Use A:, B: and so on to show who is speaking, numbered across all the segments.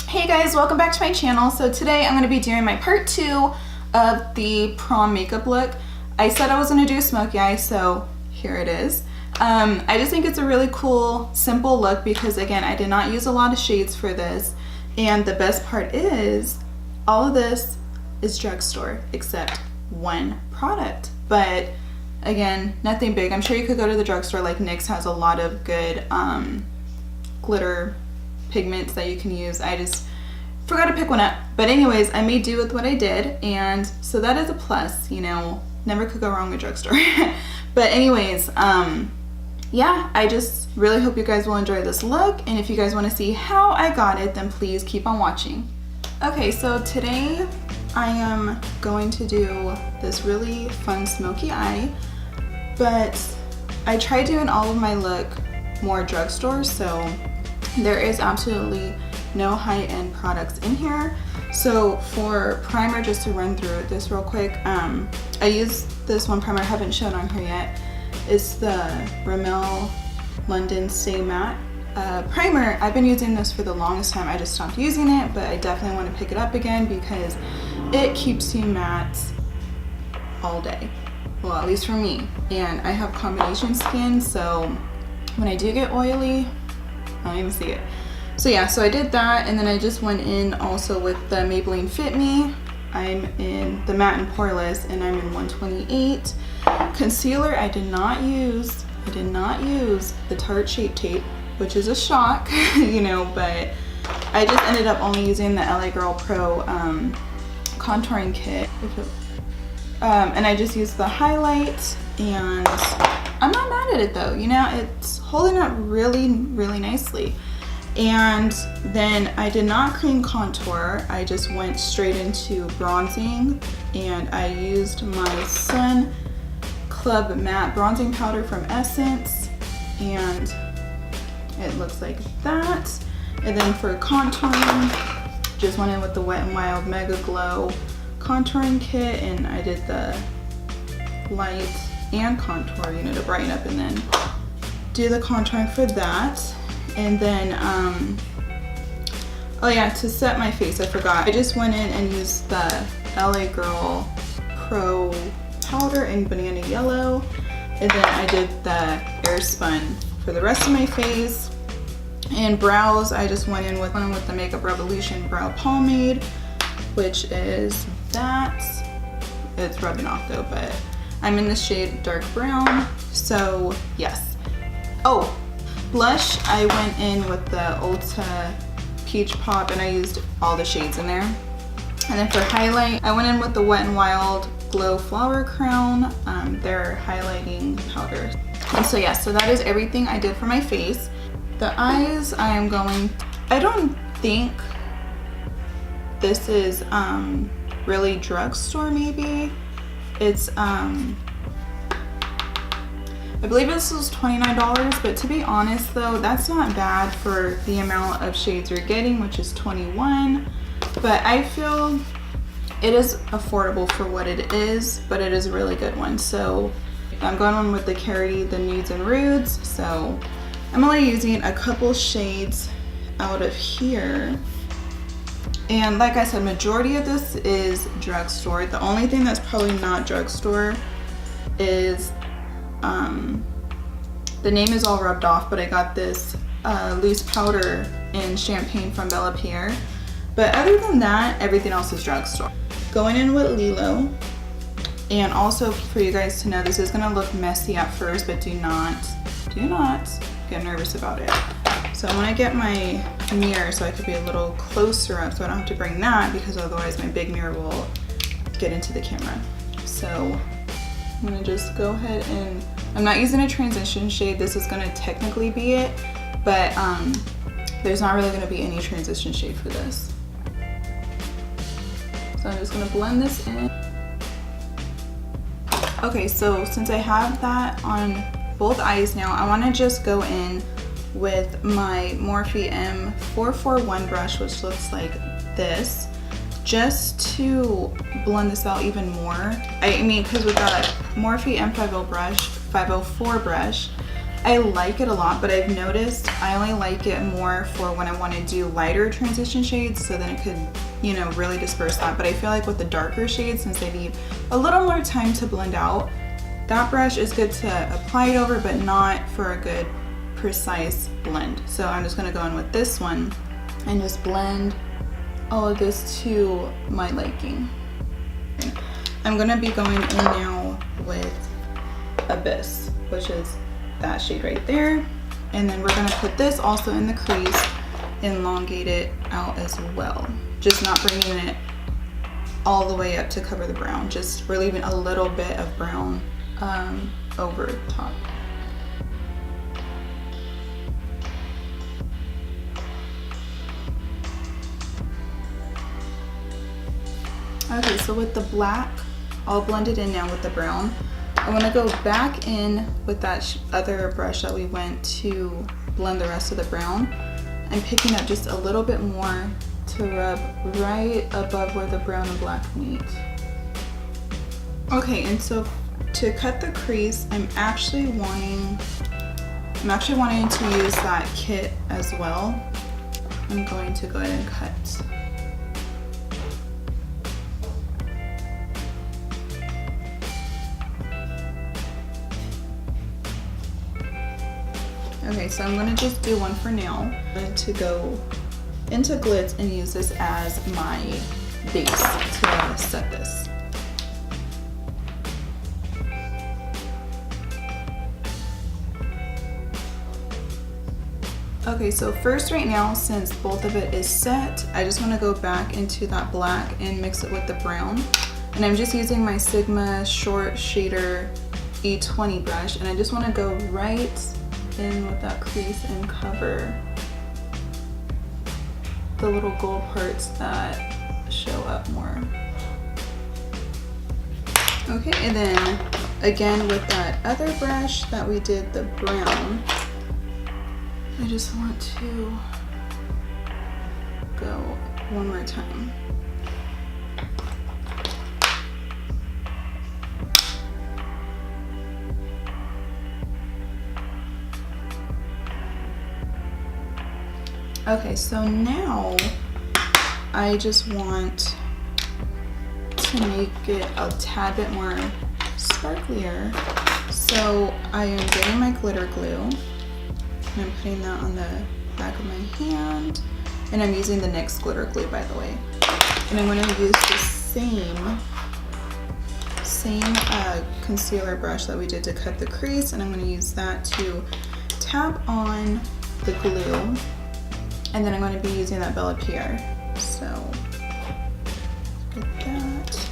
A: Hey guys, welcome back to my channel. So today I'm going to be doing my part 2 of the prom makeup look. I said I was going to do a smoky eye, so here it is. I just think it's a really cool, simple look because again, I did not use a lot of shades for this. And the best part is, all of this is drugstore except one product. But again, nothing big. I'm sure you could go to the drugstore, like NYX has a lot of good glitter pigments that you can use. I just forgot to pick one up, but anyways, I made do with what I did, and so that is a plus, you know, never could go wrong with drugstore. But anyways, yeah, I just really hope you guys will enjoy this look, and if you guys want to see how I got it, then please keep on watching. Okay, so today I am going to do this really fun smoky eye, but I tried doing all of my look more drugstore, so there is absolutely no high-end products in here. So for primer, just to run through this real quick, I used this one primer I haven't shown on here yet. It's the Rimmel London Stay Matte primer. I've been using this for the longest time. I just stopped using it, but I definitely want to pick it up again because it keeps you matte all day. Well, at least for me. And I have combination skin, so when I do get oily, I don't even see it. So yeah, so I did that, and then I just went in also with the Maybelline Fit Me. I'm in the matte and poreless, and I'm in 128. Concealer, I did not use the Tarte Shape Tape, which is a shock, you know, but I just ended up only using the LA Girl Pro contouring kit. And I just used the highlight, and I'm not mad at it though, you know, it's holding up really, really nicely. And then I did not cream contour, I just went straight into bronzing, and I used my Sun Club Matte Bronzing Powder from Essence, and it looks like that. And then for contouring, just went in with the Wet n Wild Mega Glow contouring kit, and I did the light and contour, you know, to brighten up and then do the contouring for that. And then, oh yeah, to set my face, I forgot. I just went in and used the LA Girl Pro powder in Banana Yellow. And then I did the Airspun for the rest of my face. And brows, I just went in with the Makeup Revolution Brow Pomade, which is that. It's rubbing off though, but I'm in the shade dark brown, so yes. Oh, blush, I went in with the Ulta Peach Pop, and I used all the shades in there. And then for highlight, I went in with the Wet n Wild Glow Flower Crown, their highlighting powder. And so yeah, so that is everything I did for my face. The eyes, I don't think this is really drugstore maybe. It's I believe this was $29, but to be honest though, that's not bad for the amount of shades you're getting, which is 21. But I feel it is affordable for what it is, but it is a really good one. So I'm going on with the Carity, the Nudes and Rudes. So I'm only using a couple shades out of here. And like I said, majority of this is drugstore. The only thing that's probably not drugstore is the name is all rubbed off, but I got this loose powder in Champagne from Bella Pierre. But other than that, everything else is drugstore. Going in with Lilo, and also for you guys to know, this is gonna look messy at first, but do not get nervous about it. So I'm gonna get my mirror so I could be a little closer up, so I don't have to bring that, because otherwise my big mirror will get into the camera. So I'm gonna just go ahead and, I'm not using a transition shade. This is gonna technically be it, but there's not really gonna be any transition shade for this. So I'm just gonna blend this in. Okay, so since I have that on both eyes now, I wanna just go in with my Morphe M441 brush, which looks like this, just to blend this out even more. I mean, because with that Morphe M504 brush, I like it a lot, but I've noticed I only like it more for when I want to do lighter transition shades, so then it could, you know, really disperse that. But I feel like with the darker shades, since they need a little more time to blend out, that brush is good to apply it over, but not for a good precise blend. So I'm just gonna go in with this one and just blend all of this to my liking. I'm gonna be going in now with Abyss, which is that shade right there. And then we're gonna put this also in the crease, elongate it out as well. Just not bringing it all the way up to cover the brown, just we're leaving a little bit of brown over top. Okay, so with the black all blended in now with the brown, I want to go back in with that other brush that we went to blend the rest of the brown. I'm picking up just a little bit more to rub right above where the brown and black meet. Okay, and so to cut the crease, I'm actually wanting to use that kit as well. I'm going to go ahead and cut. Okay, so I'm gonna just do one for now. I'm going to go into Glitz and use this as my base to set this. Okay, so first right now, since both of it is set, I just want to go back into that black and mix it with the brown. And I'm just using my Sigma Short Shader E20 brush, and I just want to go right in with that crease and cover the little gold parts that show up more. Okay, and then again with that other brush that we did the brown, I just want to go one more time. Okay, so now I just want to make it a tad bit more sparklier. So I am getting my glitter glue and I'm putting that on the back of my hand. And I'm using the NYX glitter glue, by the way. And I'm going to use the same concealer brush that we did to cut the crease, and I'm going to use that to tap on the glue. And then I'm going to be using that Bella Pierre. So, get that.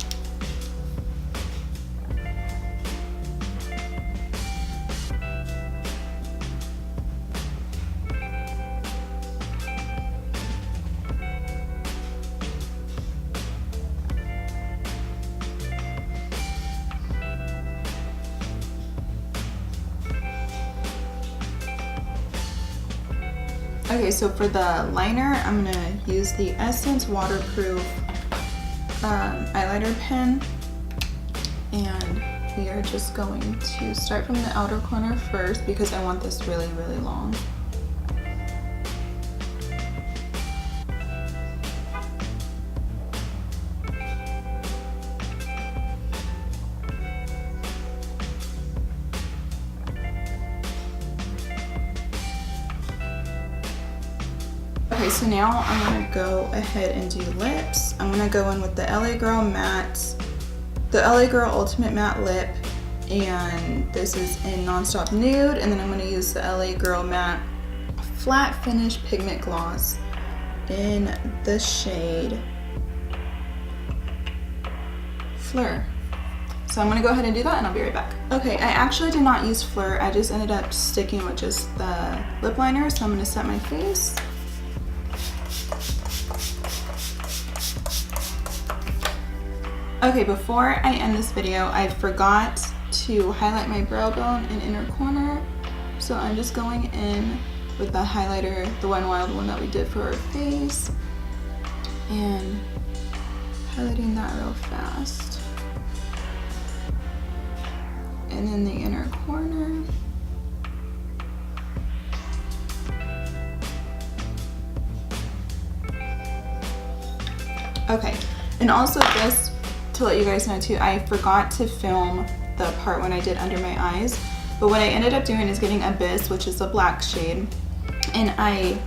A: Okay, so for the liner, I'm gonna use the Essence Waterproof eyeliner pen, and we are just going to start from the outer corner first because I want this really, really long. Okay, so now I'm gonna go ahead and do lips. I'm gonna go in with the LA Girl Ultimate Matte Lip, and this is in Nonstop Nude, and then I'm gonna use the LA Girl Matte Flat Finish Pigment Gloss in the shade Fleur. So I'm gonna go ahead and do that and I'll be right back. Okay, I actually did not use Fleur, I just ended up sticking with just the lip liner, so I'm gonna set my face. Okay, before I end this video, I forgot to highlight my brow bone and inner corner. So I'm just going in with the highlighter, the One Wild one that we did for our face, and highlighting that real fast. And then the inner corner. Okay, and also just to let you guys know too, I forgot to film the part when I did under my eyes, but what I ended up doing is getting Abyss, which is a black shade, and I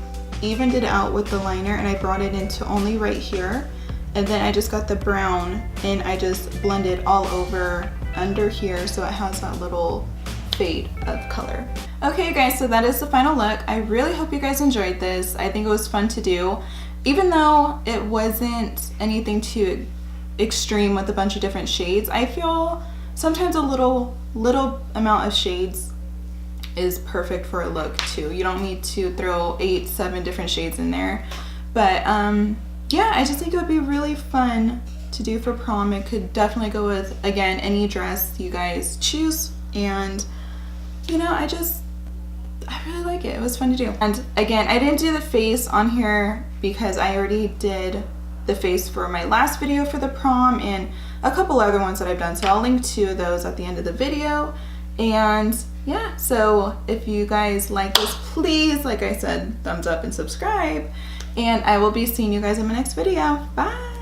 A: evened it out with the liner and I brought it into only right here, and then I just got the brown and I just blended all over under here so it has that little fade of color. Okay guys, so that is the final look. I really hope you guys enjoyed this. I think it was fun to do, even though it wasn't anything too extreme with a bunch of different shades. I feel sometimes a little amount of shades is perfect for a look too. You don't need to throw 8-7 different shades in there, but yeah, I just think it would be really fun to do for prom. It could definitely go with, again, any dress you guys choose, and you know, I really like it. It was fun to do. And again, I didn't do the face on here because I already did the face for my last video for the prom and a couple other ones that I've done, so I'll link to those at the end of the video. And yeah, so if you guys like this, please, like I said, thumbs up and subscribe, and I will be seeing you guys in my next video. Bye.